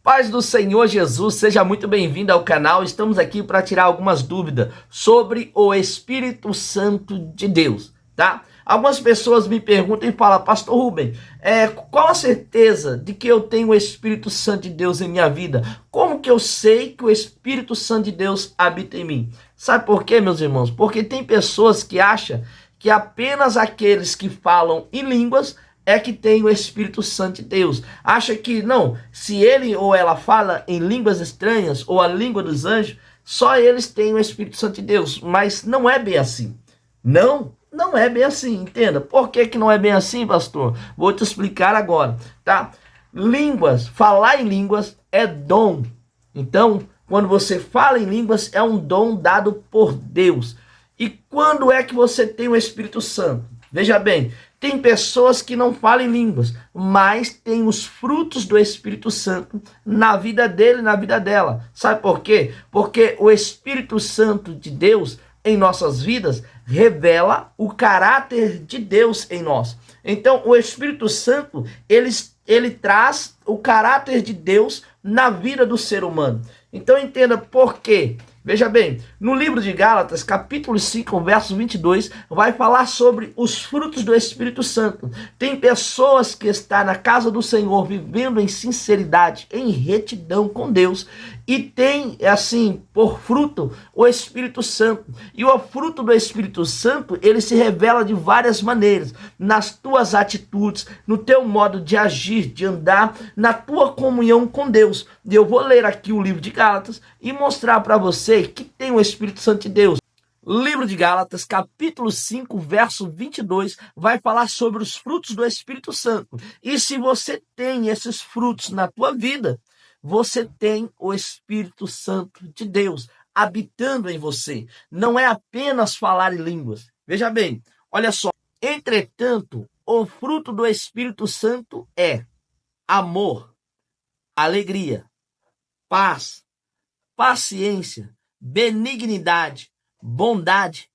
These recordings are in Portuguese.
Paz do Senhor Jesus, seja muito bem-vindo ao canal. Estamos aqui para tirar algumas dúvidas sobre o Espírito Santo de Deus, tá? Algumas pessoas me perguntam e falam, Pastor Rubem, qual a certeza de que eu tenho o Espírito Santo de Deus em minha vida? Como que eu sei que o Espírito Santo de Deus habita em mim? Sabe por quê, meus irmãos? Porque tem pessoas que acham que apenas aqueles que falam em línguas é que tem o Espírito Santo de Deus. Acha que não, se ele ou ela fala em línguas estranhas ou a língua dos anjos, só eles têm o Espírito Santo de Deus. Mas não é bem assim. Não é bem assim, entenda. Por que não é bem assim, pastor? Vou te explicar agora, tá? Línguas, falar em línguas é dom. Então, quando você fala em línguas, é um dom dado por Deus. E quando é que você tem o Espírito Santo? Veja bem, tem pessoas que não falam em línguas, mas tem os frutos do Espírito Santo na vida dele e na vida dela. Sabe por quê? Porque o Espírito Santo de Deus em nossas vidas revela o caráter de Deus em nós. Então, o Espírito Santo, ele traz o caráter de Deus na vida do ser humano. Então, entenda por quê. Veja bem, no livro de Gálatas, capítulo 5, verso 22, vai falar sobre os frutos do Espírito Santo. Tem pessoas que estão na casa do Senhor vivendo em sinceridade, em retidão com Deus, e tem, assim, por fruto, o Espírito Santo. E o fruto do Espírito Santo, ele se revela de várias maneiras, nas tuas atitudes, no teu modo de agir, de andar, na tua comunhão com Deus. E eu vou ler aqui o livro de Gálatas e mostrar para você que tem o Espírito Santo de Deus. Livro de Gálatas, capítulo 5, verso 22, vai falar sobre os frutos do Espírito Santo. E se você tem esses frutos na tua vida, você tem o Espírito Santo de Deus habitando em você. Não é apenas falar em línguas. Veja bem, olha só. Entretanto, o fruto do Espírito Santo é amor, alegria, paz, paciência, benignidade, bondade,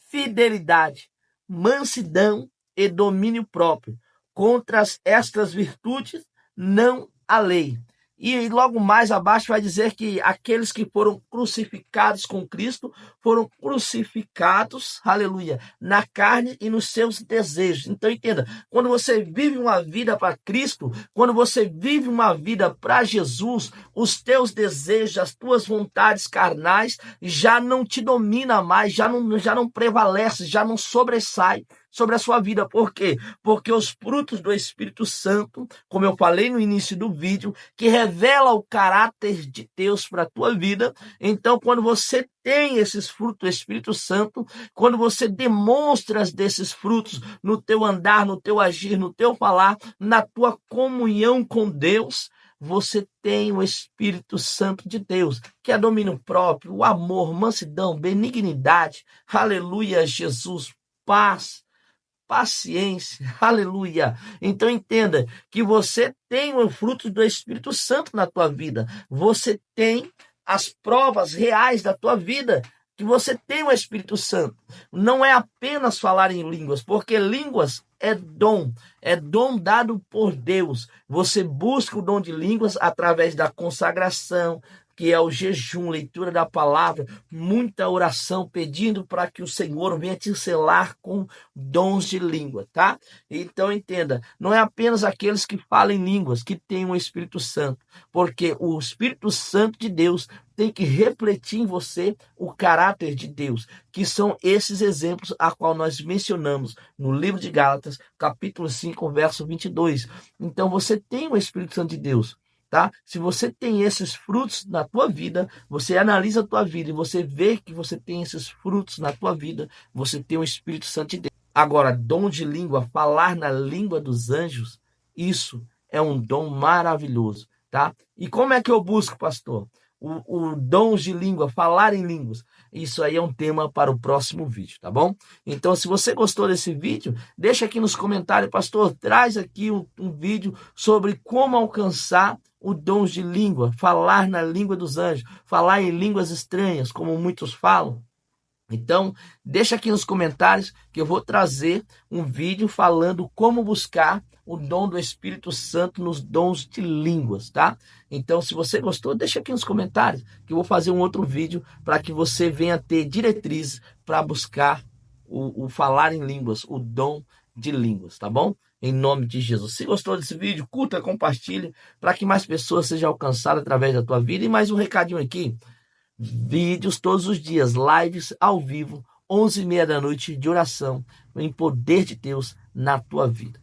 fidelidade, mansidão e domínio próprio. Contra estas virtudes não há lei. E logo mais abaixo vai dizer que aqueles que foram crucificados com Cristo foram crucificados, aleluia, na carne e nos seus desejos. Então entenda, quando você vive uma vida para Cristo, quando você vive uma vida para Jesus, os teus desejos, as tuas vontades carnais já não te domina mais, já não prevalece, já não sobressai sobre a sua vida. Por quê? Porque os frutos do Espírito Santo, como eu falei no início do vídeo, que revela o caráter de Deus para a tua vida. Então, quando você tem esses frutos do Espírito Santo, quando você demonstra desses frutos no teu andar, no teu agir, no teu falar, na tua comunhão com Deus, você tem o Espírito Santo de Deus, que é domínio próprio, o amor, mansidão, benignidade, aleluia, Jesus, paz, paciência, aleluia. Então entenda que você tem o fruto do Espírito Santo na tua vida. Você tem as provas reais da tua vida que você tem o Espírito Santo. Não é apenas falar em línguas, porque línguas é dom dado por Deus. Você busca o dom de línguas através da consagração, que é o jejum, leitura da palavra, muita oração, pedindo para que o Senhor venha te selar com dons de língua, tá? Então entenda, não é apenas aqueles que falam em línguas que têm o Espírito Santo, porque o Espírito Santo de Deus tem que refletir em você o caráter de Deus, que são esses exemplos a qual nós mencionamos no livro de Gálatas, capítulo 5, verso 22. Então você tem o Espírito Santo de Deus. Tá? Se você tem esses frutos na tua vida, você analisa a tua vida e você vê que você tem esses frutos na tua vida, você tem o Espírito Santo de Deus. Agora, dom de língua, falar na língua dos anjos, isso é um dom maravilhoso, tá? E como é que eu busco, pastor? O dom de língua, falar em línguas. Isso aí é um tema para o próximo vídeo, tá bom? Então, se você gostou desse vídeo, deixa aqui nos comentários, pastor, traz aqui um vídeo sobre como alcançar o dom de língua, falar na língua dos anjos, falar em línguas estranhas, como muitos falam. Então, deixa aqui nos comentários que eu vou trazer um vídeo falando como buscar o dom do Espírito Santo nos dons de línguas, tá? Então, se você gostou, deixa aqui nos comentários que eu vou fazer um outro vídeo para que você venha ter diretrizes para buscar o falar em línguas, o dom de línguas, tá bom? Em nome de Jesus. Se gostou desse vídeo, curta, compartilhe para que mais pessoas sejam alcançadas através da tua vida. E mais um recadinho aqui. Vídeos todos os dias, lives ao vivo, 11h30 da noite de oração, em poder de Deus na tua vida.